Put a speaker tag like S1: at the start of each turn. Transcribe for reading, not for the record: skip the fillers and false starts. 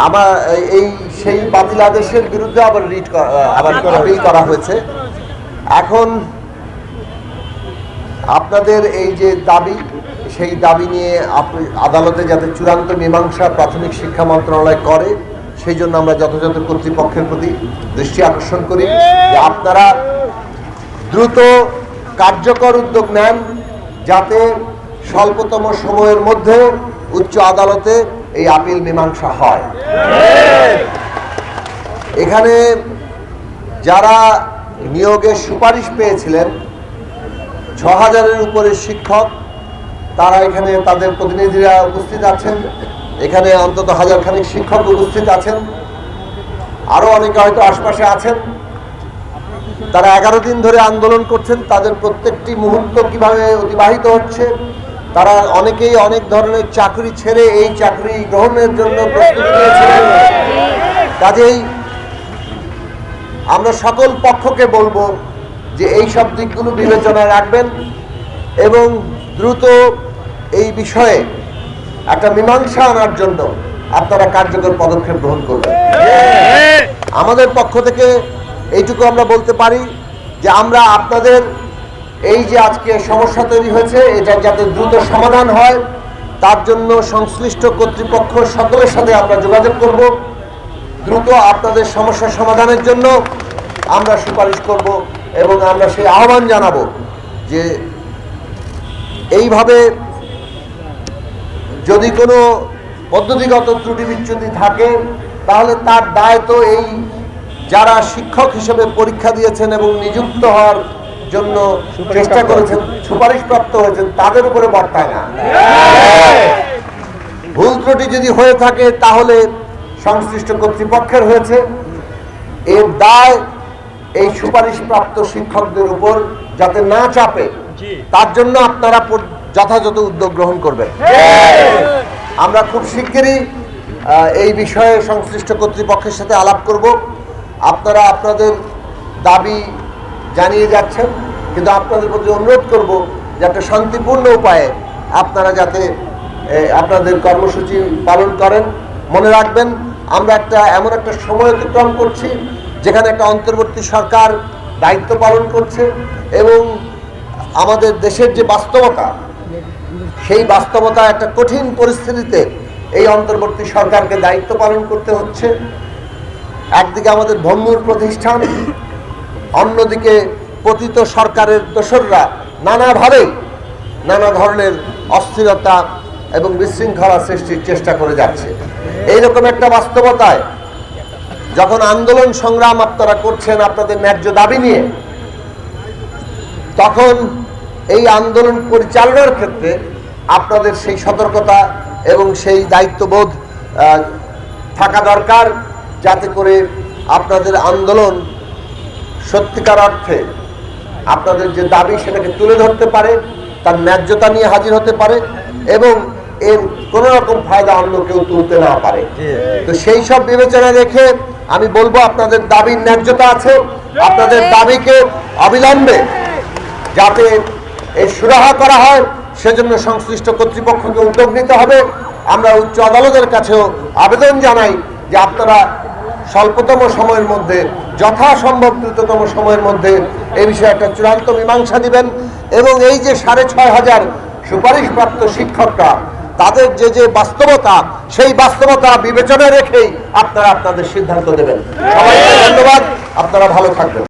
S1: আমার এই সেই বাতিল আদেশের বিরুদ্ধে আবার আপিল করা হয়েছে। এখন আপনাদের এই যে দাবি, সেই দাবি নিয়ে আদালতে যাতে চূড়ান্ত মীমাংসা প্রাথমিক শিক্ষা মন্ত্রণালয় করে, সেই জন্য আমরা যথাযথ কর্তৃপক্ষের প্রতি দৃষ্টি আকর্ষণ করি যে আপনারা দ্রুত কার্যকর উদ্যোগ নেন যাতে স্বল্পতম সময়ের মধ্যে উচ্চ আদালতে এই আপিল মীমাংসা হয়। এখানে যারা নিয়োগের সুপারিশ পেয়েছিলেন ৬,০০০-এর উপরে শিক্ষক, তারা এখানে তাদের প্রতিনিধিরা উপস্থিত আছেন। এখানে অন্তত ১,০০০ খানিক শিক্ষক উপস্থিত আছেন, আরও অনেকে হয়তো আশপাশে আছেন। তারা ১১ দিন ধরে আন্দোলন করছেন। তাদের প্রত্যেকটি মুহূর্ত কিভাবে অতিবাহিত হচ্ছে, তারা অনেকেই অনেক ধরনের চাকরি ছেড়ে এই চাকরি গ্রহণের জন্য প্রস্তুতি নিয়েছিলেন। কাজেই আমরা সকল পক্ষকে বলবো যে এই সব দিকগুলো বিবেচনায় রাখবেন এবং দ্রুত এই বিষয়ে একটা মীমাংসা আনার জন্য আপনারা কার্যকর পদক্ষেপ গ্রহণ করবেন। আমাদের পক্ষ থেকে এইটুকু আমরা বলতে পারি যে আমরা আপনাদের এই যে আজকে সমস্যা তৈরি হয়েছে, এটা যাতে দ্রুত সমাধান হয় তার জন্য সংশ্লিষ্ট কর্তৃপক্ষ সকলের সাথে আমরা যোগাযোগ করব। দ্রুত আপনাদের সমস্যা সমাধানের জন্য আমরা সুপারিশ করব এবং আমরা সেই আহ্বান জানাবো যে এইভাবে যদি কোনো পদ্ধতিগত ত্রুটি বিচ্যুতি থাকে তাহলে তার দায় তো এই যারা শিক্ষক হিসেবে পরীক্ষা দিয়েছেন এবং নিযুক্ত হওয়ার জন্য চেষ্টা করেছেন, সুপারিশপ্রাপ্ত হয়েছেন, তাদের উপরে বর্তায় না। ভুল ত্রুটি যদি হয়ে থাকে তাহলে সংশ্লিষ্ট কর্তৃপক্ষের হয়েছে। এর দায় এই সুপারিশপ্রাপ্ত শিক্ষকদের উপর যাতে না চাপে তার জন্য আপনারা যথাযথ উদ্যোগ গ্রহণ করবেন। আমরা খুব শিগগিরই এই বিষয়ে সংশ্লিষ্ট কর্তৃপক্ষের সাথে আলাপ করব। আপনারা আপনাদের দাবি জানিয়ে যাচ্ছেন, কিন্তু আপনাদের প্রতি অনুরোধ করব যে একটা শান্তিপূর্ণ উপায়ে আপনারা যাতে আপনাদের কর্মসূচি পালন করেন। মনে রাখবেন, আমরা এমন একটা সময় অতিক্রম করছি যেখানে একটা অন্তর্বর্তী সরকার দায়িত্ব পালন করছে এবং আমাদের দেশের যে বাস্তবতা, সেই বাস্তবতা একটা কঠিন পরিস্থিতিতে এই অন্তর্বর্তী সরকারকে দায়িত্ব পালন করতে হচ্ছে। একদিকে আমাদের ভঙ্গুর প্রতিষ্ঠান, অন্যদিকে পতিত সরকারের দোসররা নানাভাবে নানা ধরনের অস্থিরতা এবং বিশৃঙ্খলা সৃষ্টির চেষ্টা করে যাচ্ছে। এইরকম একটা বাস্তবতায় যখন আন্দোলন সংগ্রাম আপনারা করছেন আপনাদের ন্যায্য দাবি নিয়ে, তখন এই আন্দোলন পরিচালনার ক্ষেত্রে আপনাদের সেই সতর্কতা এবং সেই দায়িত্ববোধ থাকা দরকার, যাতে করে আপনাদের আন্দোলন সত্যিকার অর্থে আপনাদের যে দাবি সেটাকে তুলে ধরতে পারে, তার ন্যায্যতা নিয়ে হাজির হতে পারে এবং এর কোনো রকম ফায়দা অন্য কেউ তুলতে না পারে। তো সেই সব বিবেচনা রেখে আমি বলবো আপনাদের দাবির ন্যায্যতা আছে, আপনাদের দাবিকে অবিলম্বে যাতে এর সুরাহা করা হয় সেজন্য সংশ্লিষ্ট কর্তৃপক্ষকে উদ্যোগ নিতে হবে। আমরা উচ্চ আদালতের কাছেও আবেদন জানাই যে আপনারা স্বল্পতম সময়ের মধ্যে, যথাসম্ভব দ্রুততম সময়ের মধ্যে এই বিষয়ে একটা চূড়ান্ত মীমাংসা দিবেন এবং এই যে 6,500 সুপারিশপ্রাপ্ত শিক্ষকরা, তাদের যে বাস্তবতা, সেই বাস্তবতা বিবেচনায় রেখেই আপনারা আপনাদের সিদ্ধান্ত দেবেন। সবাইকে ধন্যবাদ, আপনারা ভালো থাকবেন।